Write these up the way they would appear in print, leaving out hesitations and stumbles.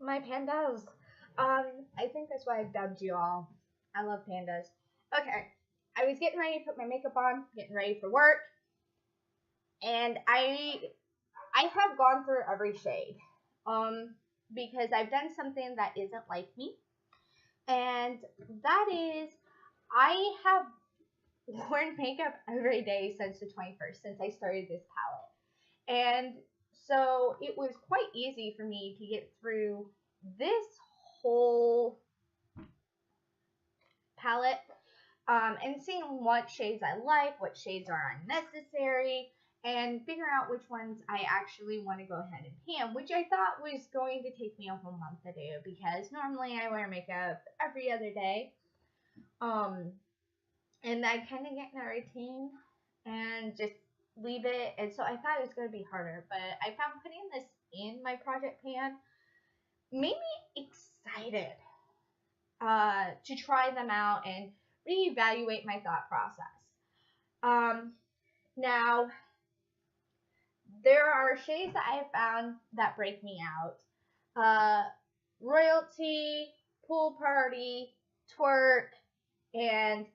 My pandas. I think that's why I dubbed you all. I love pandas. Okay, I was getting ready to put my makeup on, getting ready for work, and I have gone through every shade, because I've done something that isn't like me, and that is I have worn makeup every day since the 21st, since I started this palette, and so it was quite easy for me to get through this whole palette, and seeing what shades I like, what shades are unnecessary, and figure out which ones I actually want to go ahead and pan, which I thought was going to take me a whole month to do, because normally I wear makeup every other day, and I kind of get in a routine and just leave it, and so I thought it was going to be harder, but I found putting this in my project pan made me excited to try them out and reevaluate my thought process. Now, there are shades that I have found that break me out. Royalty, Pool Party, Twerk, and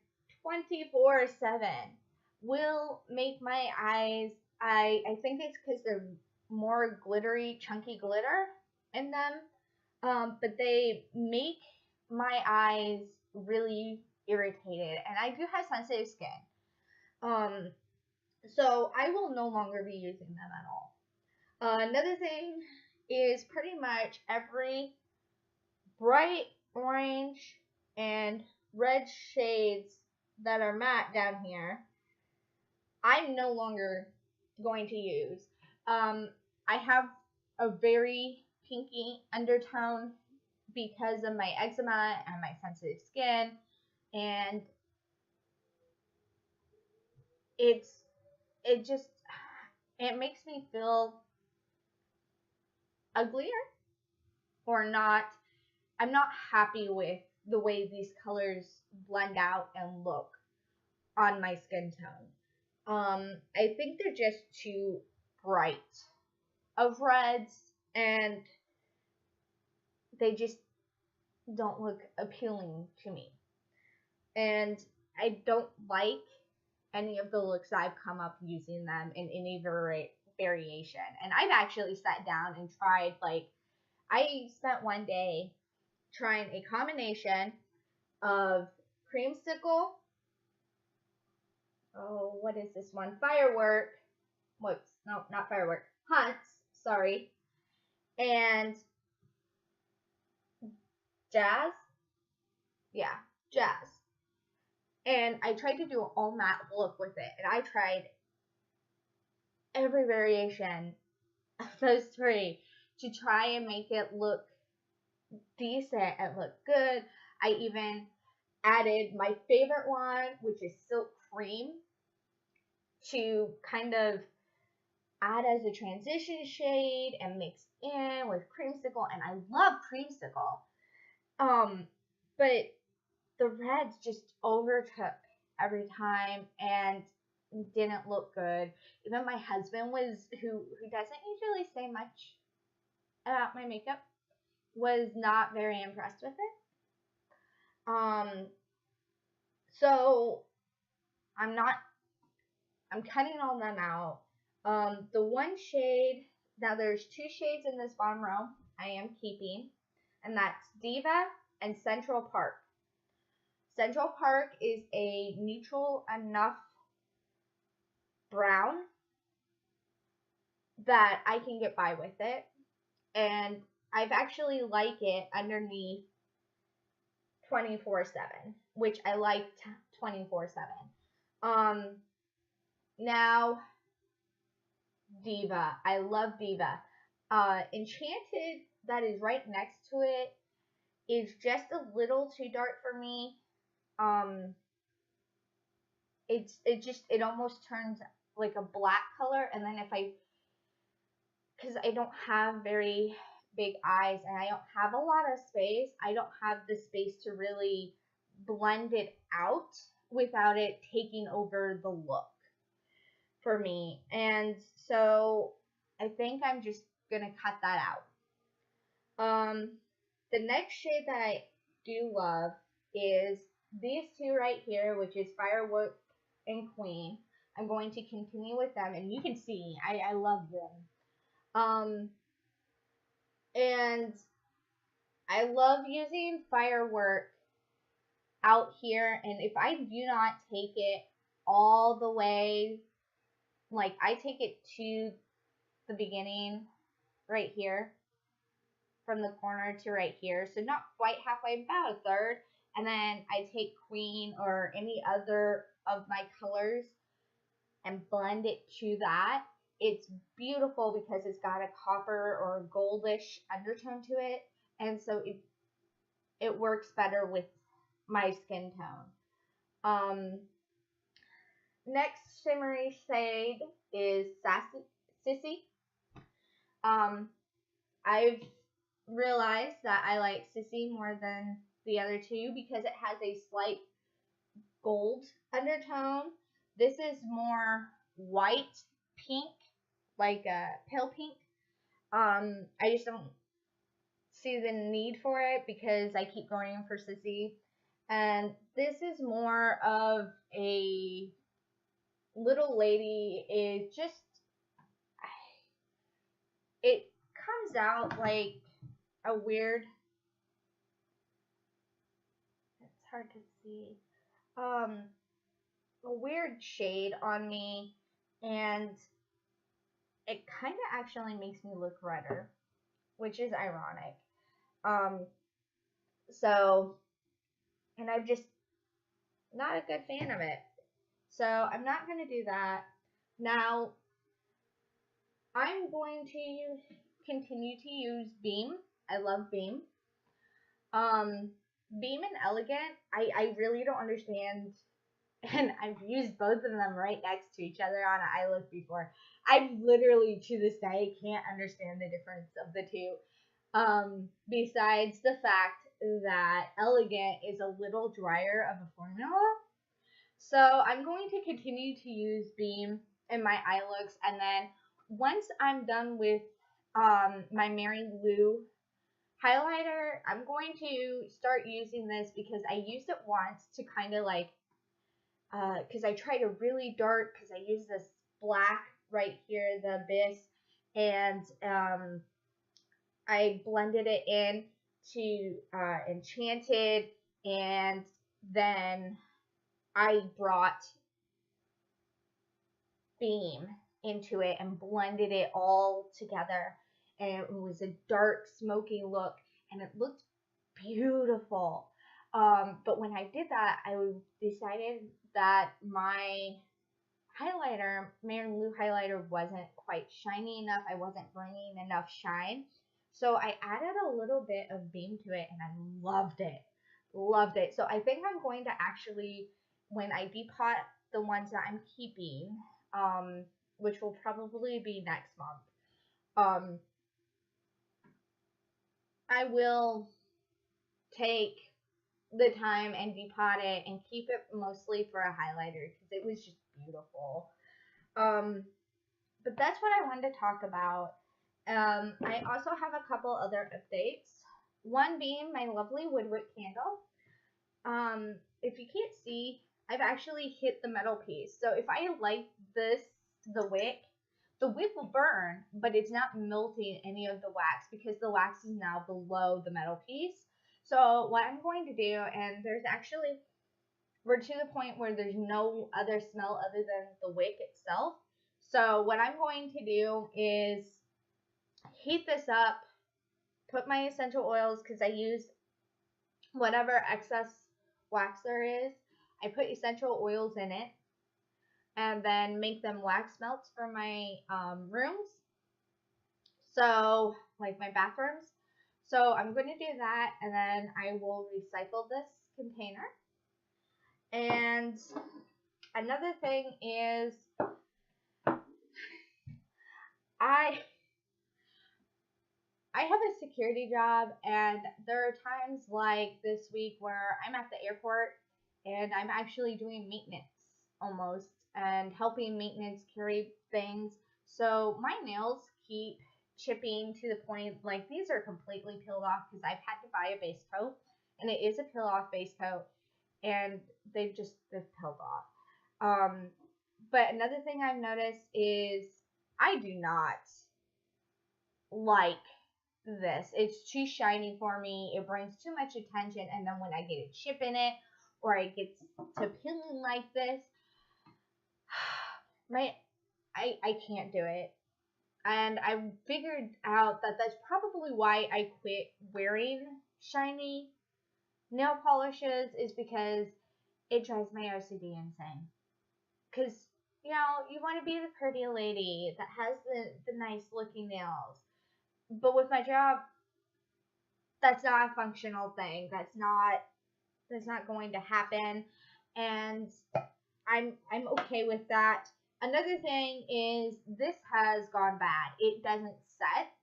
24/7 will make my eyes, I think it's because they're more glittery, chunky glitter in them, but they make my eyes really irritated, and I do have sensitive skin. So I will no longer be using them at all. Another thing is pretty much every bright orange and red shades that are matte down here, I'm no longer going to use. I have a very pinky undertone because of my eczema and my sensitive skin, and it makes me feel uglier, or not. I'm not happy with the way these colors blend out and look on my skin tone. I think they're just too bright of reds, and they just don't look appealing to me. And I don't like any of the looks I've come up using them in any variation. And I've actually sat down and tried, like, I spent one day trying a combination of creamsicle, what is this one? Firework. Whoops, no, not firework. Hunts, sorry. And jazz. Yeah, jazz. And I tried to do an all matte look with it, and I tried every variation of those three to try and make it look decent and look good. I even added my favorite one, which is Silk Cream, to kind of add as a transition shade and mix in with creamsicle, and I love creamsicle. But the reds just overtook every time and didn't look good. Even my husband who doesn't usually say much about my makeup, was not very impressed with it. So I'm cutting all them out. The one shade, now there's two shades in this bottom row I am keeping, and that's Diva and Central Park. Central Park is a neutral enough brown that I can get by with it, and I've actually like it underneath 24/7, which I liked 24/7. Now Diva, I love Diva. Enchanted, that is right next to it, is just a little too dark for me. It almost turns like a black color, and then because I don't have very big eyes and I don't have a lot of space, I don't have the space to really blend it out without it taking over the look for me. And so I think I'm just gonna cut that out. Um, the next shade that I do love is these two right here, which is Firework and Queen. I'm going to continue with them, and you can see I love them. And I love using Firework out here, and if I do not take it all the way, like I take it to the beginning right here, from the corner to right here, so not quite halfway, about a third, and then I take Queen or any other of my colors and blend it to that. It's beautiful because it's got a copper or goldish undertone to it, and so it works better with my skin tone. Next shimmery shade is Sissy. I've realized that I like Sissy more than the other two because it has a slight gold undertone. This is more white pink, like a pale pink. I just don't see the need for it because I keep going in for Sissy. And this is more of a little lady. Is just, it comes out like a weird, it's hard to see, a weird shade on me, and it kind of actually makes me look redder, which is ironic. So, and I'm just not a good fan of it. So I'm not going to do that. Now, I'm going to continue to use Beam. I love Beam. Beam and Elegant, I really don't understand, and I've used both of them right next to each other on an eye look before. I literally, to this day, can't understand the difference of the two. Besides the fact that Elegant is a little drier of a formula. So I'm going to continue to use Beam in my eye looks, and then once I'm done with my Mary Lou highlighter, I'm going to start using this because I used it once to kind of like, because I tried a really dark, because I used this black right here, the Abyss, and I blended it in to Enchanted, and then I brought Beam into it and blended it all together, and it was a dark smoky look, and it looked beautiful. But when I did that, I decided that my highlighter, Mary Lou highlighter, wasn't quite shiny enough. I wasn't bringing enough shine. So I added a little bit of Beam to it, and I loved it. Loved it. So I think I'm going to actually, when I depot the ones that I'm keeping, which will probably be next month, I will take the time and depot it and keep it mostly for a highlighter because it was just beautiful. But that's what I wanted to talk about. I also have a couple other updates. One being my lovely WoodWick candle. If you can't see, I've actually hit the metal piece. So if I light this, the wick will burn, but it's not melting any of the wax because the wax is now below the metal piece. So what I'm going to do, and we're to the point where there's no other smell other than the wick itself. So what I'm going to do is heat this up, put my essential oils, because I use whatever excess wax there is. I put essential oils in it, and then make them wax melts for my rooms. So, like my bathrooms. So I'm going to do that, and then I will recycle this container. And another thing is I have a security job, and there are times like this week where I'm at the airport and I'm actually doing maintenance almost and helping maintenance carry things. So my nails keep chipping to the point, like these are completely peeled off because I've had to buy a base coat, and it is a peel off base coat, and they've peeled off. But another thing I've noticed is I do not like this. It's too shiny for me. It brings too much attention, and then when I get a chip in it or it gets to peeling like this, I can't do it. And I figured out that that's probably why I quit wearing shiny nail polishes, is because it drives my OCD insane. Because, you know, you want to be the pretty lady that has the nice looking nails. But with my job, that's not a functional thing. That's not going to happen. And I'm okay with that. Another thing is this has gone bad. It doesn't set.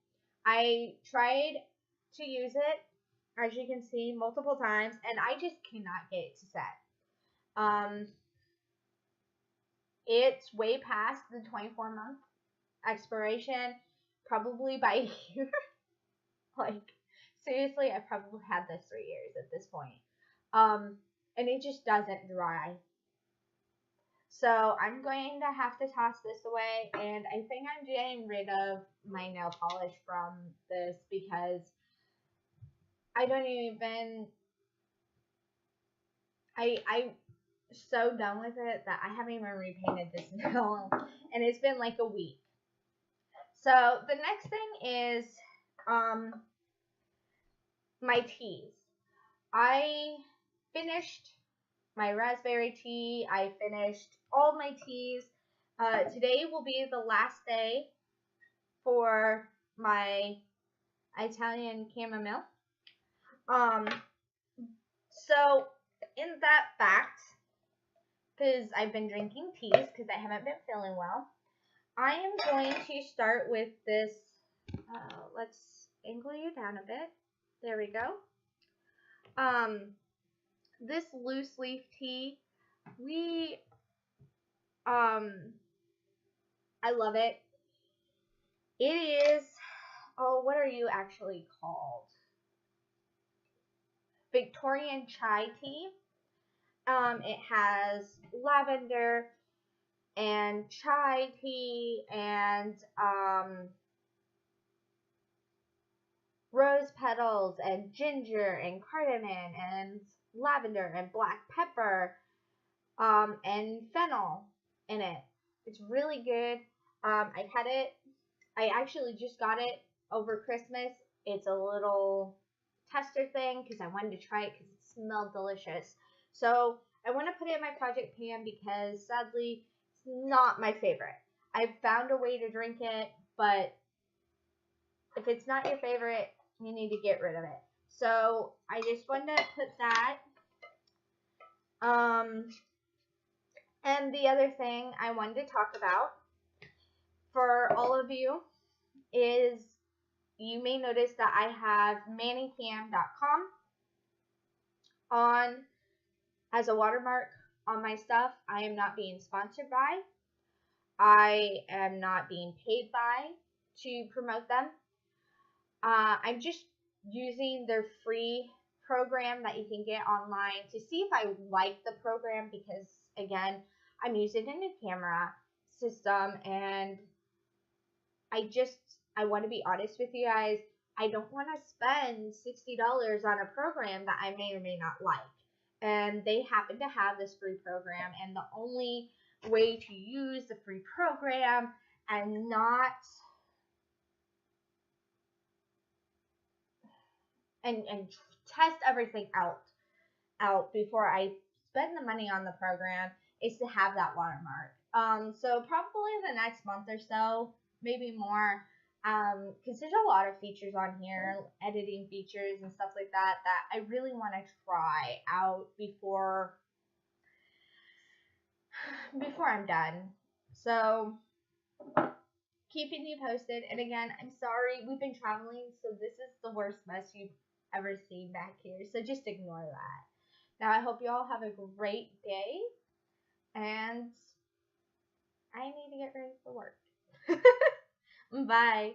I tried to use it, as you can see, multiple times, and I just cannot get it to set. It's way past the 24-month expiration, probably by a year. Like, seriously, I probably had this 3 years at this point. And it just doesn't dry. So I'm going to have to toss this away, and I think I'm getting rid of my nail polish from this because I don't even, I'm so done with it that I haven't even repainted this nail, and it's been like a week. So the next thing is my teas. I finished my raspberry tea. I finished all my teas. Today will be the last day for my Italian chamomile. So in that fact, because I've been drinking teas because I haven't been feeling well, I am going to start with this. Let's angle you down a bit. There we go. This loose leaf tea, I love it. It is, what are you actually called? Victorian chai tea. It has lavender and chai tea and rose petals and ginger and cardamom and lavender and black pepper and fennel in it. It's really good. I've had it. I actually just got it over Christmas. It's a little tester thing because I wanted to try it because it smelled delicious. So I want to put it in my project pan because sadly it's not my favorite. I've found a way to drink it, but if it's not your favorite, you need to get rid of it. So I just wanted to put that. And the other thing I wanted to talk about for all of you is you may notice that I have manicam.com on as a watermark on my stuff. I am not being sponsored by. I am not being paid by to promote them. I'm just using their free program that you can get online to see if I like the program because, again, I'm using a new camera system and I want to be honest with you guys. I don't want to spend $60 on a program that I may or may not like. And they happen to have this free program, and the only way to use the free program and not and test everything out before I spend the money on the program is to have that watermark. So probably the next month or so, maybe more, because there's a lot of features on here, editing features and stuff like that I really want to try out before I'm done. So keeping you posted. And again, I'm sorry, we've been traveling, so this is the worst mess you've ever seen back here. So just ignore that. Now I hope you all have a great day, and I need to get ready for work. Bye.